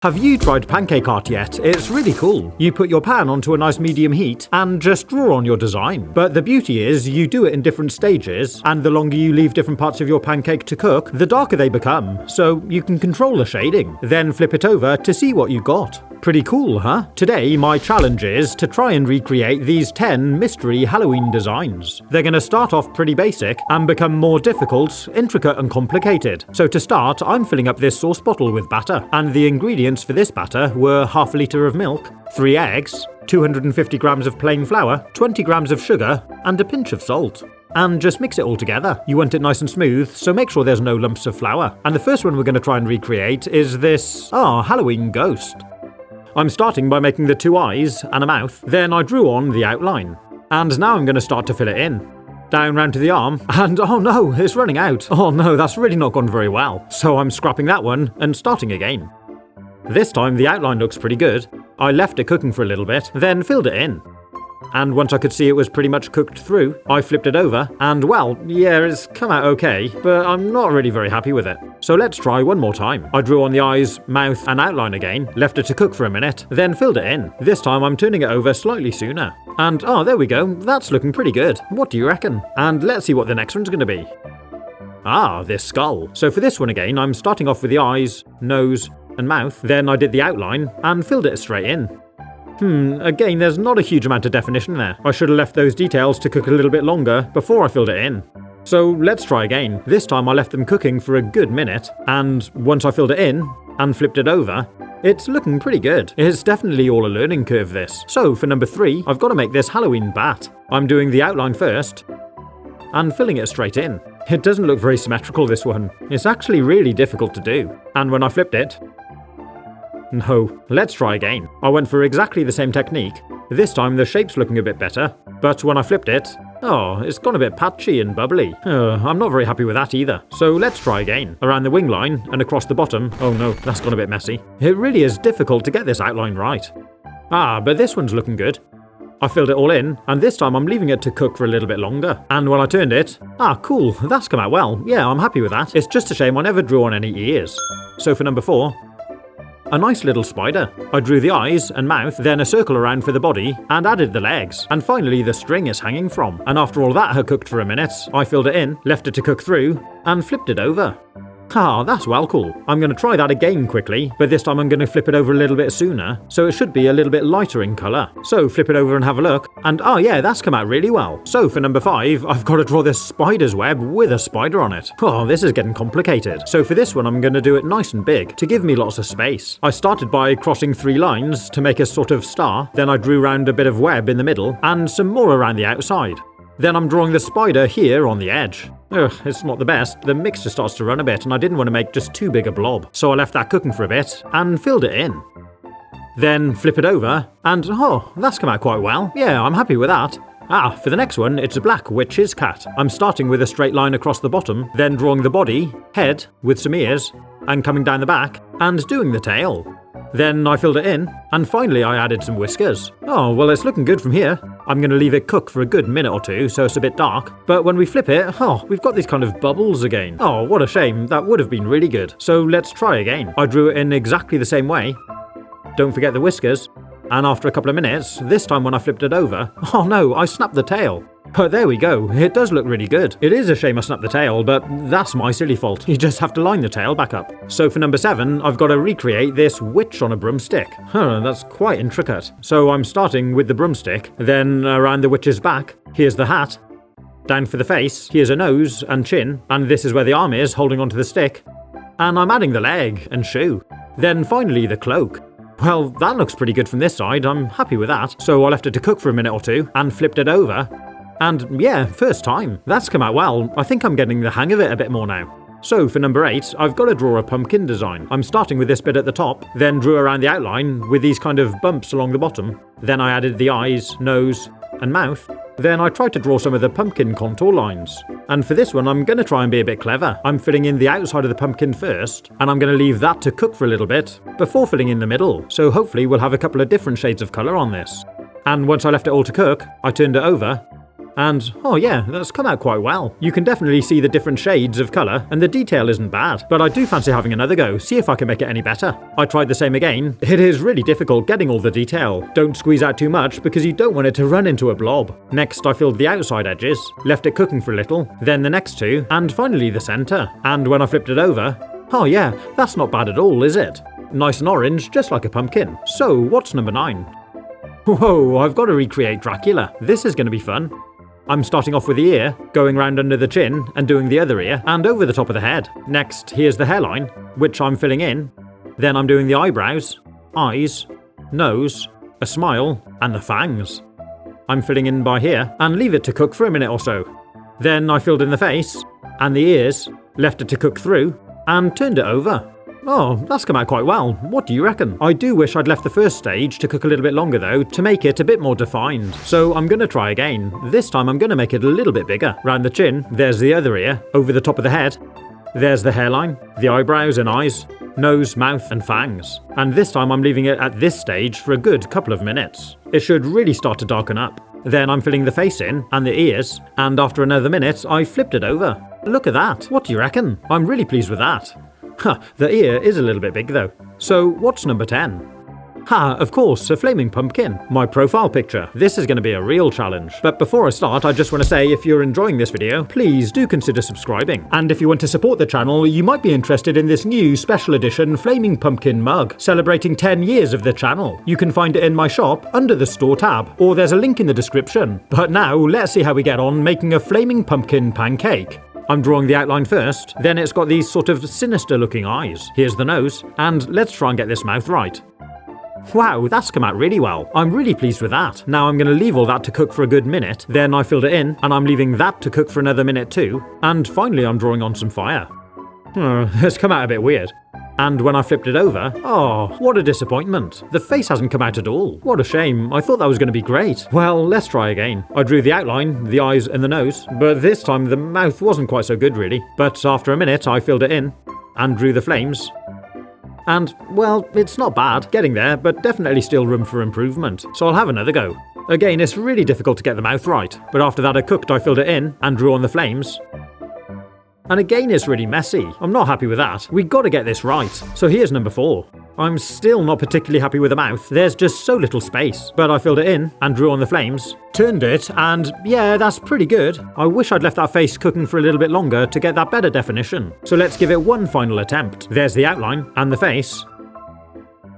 Have you tried Pancake art yet? It's really cool. You put your pan onto a nice medium heat and just draw on your design. But the beauty is you do it in different stages, and the longer you leave different parts of your pancake to cook, the darker they become, so you can control the shading. Then flip it over to see what you got. Pretty cool, huh? Today, my challenge is to try and recreate these 10 mystery Halloween designs. They're gonna start off pretty basic and become more difficult, intricate and complicated. So to start, I'm filling up this sauce bottle with batter, and the ingredients for this batter were half a litre of milk, 3 eggs, 250 grams of plain flour, 20 grams of sugar, and a pinch of salt. And just mix it all together. You want it nice and smooth, so make sure there's no lumps of flour. And the first one we're going to try and recreate is this, Halloween ghost. I'm starting by making the 2 eyes and a mouth, then I drew on the outline. And now I'm going to start to fill it in. Down round to the arm, and oh no, it's running out. Oh no, that's really not gone very well. So I'm scrapping that one and starting again. This time the outline looks pretty good. I left it cooking for a little bit, then filled it in. And once I could see it was pretty much cooked through, I flipped it over, and well, yeah, it's come out okay, but I'm not really very happy with it. So let's try one more time. I drew on the eyes, mouth, and outline again, left it to cook for a minute, then filled it in. This time I'm turning it over slightly sooner. And there we go, that's looking pretty good. What do you reckon? And let's see what the next one's gonna be. This skull. So for this one again, I'm starting off with the eyes, nose, and mouth, then I did the outline, and filled it straight in. Again, there's not a huge amount of definition there. I should have left those details to cook a little bit longer before I filled it in. So let's try again. This time I left them cooking for a good minute, and once I filled it in and flipped it over, it's looking pretty good. It's definitely all a learning curve, this. So for number 3, I've got to make this Halloween bat. I'm doing the outline first and filling it straight in. It doesn't look very symmetrical, this one. It's actually really difficult to do. And when I flipped it, no, let's try again. I went for exactly the same technique. This time the shape's looking a bit better, but when I flipped it, it's gone a bit patchy and bubbly. I'm not very happy with that either. So let's try again. Around the wing line and across the bottom. Oh no, that's gone a bit messy. It really is difficult to get this outline right. But this one's looking good. I filled it all in, and this time I'm leaving it to cook for a little bit longer. And when I turned it, cool, that's come out well. Yeah, I'm happy with that. It's just a shame I never drew on any ears. So for number 4, a nice little spider. I drew the eyes and mouth, then a circle around for the body, and added the legs. And finally the string is hanging from. And after all that had cooked for a minute, I filled it in, left it to cook through, and flipped it over. That's well cool. I'm going to try that again quickly, but this time I'm going to flip it over a little bit sooner, so it should be a little bit lighter in colour. So flip it over and have a look, and yeah, that's come out really well. So for number 5, I've got to draw this spider's web with a spider on it. This is getting complicated. So for this one I'm going to do it nice and big, to give me lots of space. I started by crossing 3 lines to make a sort of star, then I drew round a bit of web in the middle, and some more around the outside. Then I'm drawing the spider here on the edge. It's not the best. The mixture starts to run a bit and I didn't want to make just too big a blob. So I left that cooking for a bit and filled it in. Then flip it over and that's come out quite well. Yeah, I'm happy with that. For the next one, it's a black witch's cat. I'm starting with a straight line across the bottom, then drawing the body, head, with some ears, and coming down the back, and doing the tail. Then I filled it in, and finally I added some whiskers. Well, it's looking good from here. I'm going to leave it cook for a good minute or two, so it's a bit dark. But when we flip it, we've got these kind of bubbles again. What a shame. That would have been really good. So let's try again. I drew it in exactly the same way. Don't forget the whiskers. And after a couple of minutes, this time when I flipped it over, no, I snapped the tail. But there we go, it does look really good. It is a shame I snapped the tail, but that's my silly fault. You just have to line the tail back up. So for number 7, I've got to recreate this witch on a broomstick. That's quite intricate. So I'm starting with the broomstick, then around the witch's back, here's the hat. Down for the face, here's a nose and chin, and this is where the arm is, holding onto the stick. And I'm adding the leg and shoe. Then finally the cloak. Well, that looks pretty good from this side, I'm happy with that. So I left it to cook for a minute or two, and flipped it over. And yeah, first time. That's come out well. I think I'm getting the hang of it a bit more now. So for number 8, I've got to draw a pumpkin design. I'm starting with this bit at the top, then drew around the outline with these kind of bumps along the bottom. Then I added the eyes, nose, and mouth. Then I tried to draw some of the pumpkin contour lines. And for this one, I'm going to try and be a bit clever. I'm filling in the outside of the pumpkin first, and I'm going to leave that to cook for a little bit before filling in the middle. So hopefully we'll have a couple of different shades of colour on this. And once I left it all to cook, I turned it over, And, oh yeah, that's come out quite well. You can definitely see the different shades of colour, and the detail isn't bad. But I do fancy having another go, see if I can make it any better. I tried the same again. It is really difficult getting all the detail. Don't squeeze out too much because you don't want it to run into a blob. Next, I filled the outside edges, left it cooking for a little, then the next two, and finally the centre. And when I flipped it over, oh yeah, that's not bad at all, is it? Nice and orange, just like a pumpkin. So, what's number 9? Whoa, I've got to recreate Dracula. This is going to be fun. I'm starting off with the ear, going round under the chin and doing the other ear, and over the top of the head. Next, here's the hairline, which I'm filling in. Then I'm doing the eyebrows, eyes, nose, a smile, and the fangs. I'm filling in by here, and leave it to cook for a minute or so. Then I filled in the face, and the ears, left it to cook through, and turned it over. Oh, that's come out quite well. What do you reckon? I do wish I'd left the first stage to cook a little bit longer though, to make it a bit more defined. So I'm gonna try again. This time I'm gonna make it a little bit bigger. Round the chin, there's the other ear, over the top of the head. There's the hairline, the eyebrows and eyes, nose, mouth and fangs. And this time I'm leaving it at this stage for a good couple of minutes. It should really start to darken up. Then I'm filling the face in, and the ears, and after another minute I flipped it over. Look at that. What do you reckon? I'm really pleased with that. The ear is a little bit big though. So what's number 10? Of course, a flaming pumpkin. My profile picture. This is going to be a real challenge. But before I start, I just want to say if you're enjoying this video, please do consider subscribing. And if you want to support the channel, you might be interested in this new special edition flaming pumpkin mug, celebrating 10 years of the channel. You can find it in my shop under the store tab, or there's a link in the description. But now, let's see how we get on making a flaming pumpkin pancake. I'm drawing the outline first, then it's got these sort of sinister looking eyes. Here's the nose, and let's try and get this mouth right. Wow, that's come out really well. I'm really pleased with that. Now I'm going to leave all that to cook for a good minute, then I filled it in, and I'm leaving that to cook for another minute too, and finally I'm drawing on some fire. It's come out a bit weird. And when I flipped it over, oh, what a disappointment. The face hasn't come out at all. What a shame. I thought that was going to be great. Well, let's try again. I drew the outline, the eyes and the nose, but this time the mouth wasn't quite so good really. But after a minute, I filled it in and drew the flames. And, well, it's not bad, getting there, but definitely still room for improvement. So I'll have another go. Again, it's really difficult to get the mouth right, but after that I cooked, I filled it in and drew on the flames. And again, it's really messy. I'm not happy with that. We gotta get this right. So here's number 4. I'm still not particularly happy with the mouth. There's just so little space. But I filled it in and drew on the flames, turned it, and yeah, that's pretty good. I wish I'd left that face cooking for a little bit longer to get that better definition. So let's give it one final attempt. There's the outline and the face.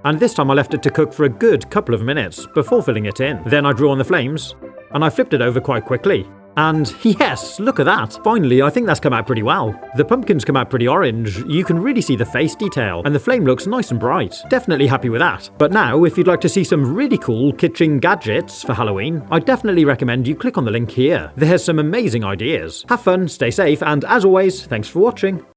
And this time I left it to cook for a good couple of minutes before filling it in. Then I drew on the flames, and I flipped it over quite quickly. And yes, look at that. Finally, I think that's come out pretty well. The pumpkins come out pretty orange, you can really see the face detail, and the flame looks nice and bright. Definitely happy with that. But now, if you'd like to see some really cool kitchen gadgets for Halloween, I definitely recommend you click on the link here. There's some amazing ideas. Have fun, stay safe, and as always, thanks for watching.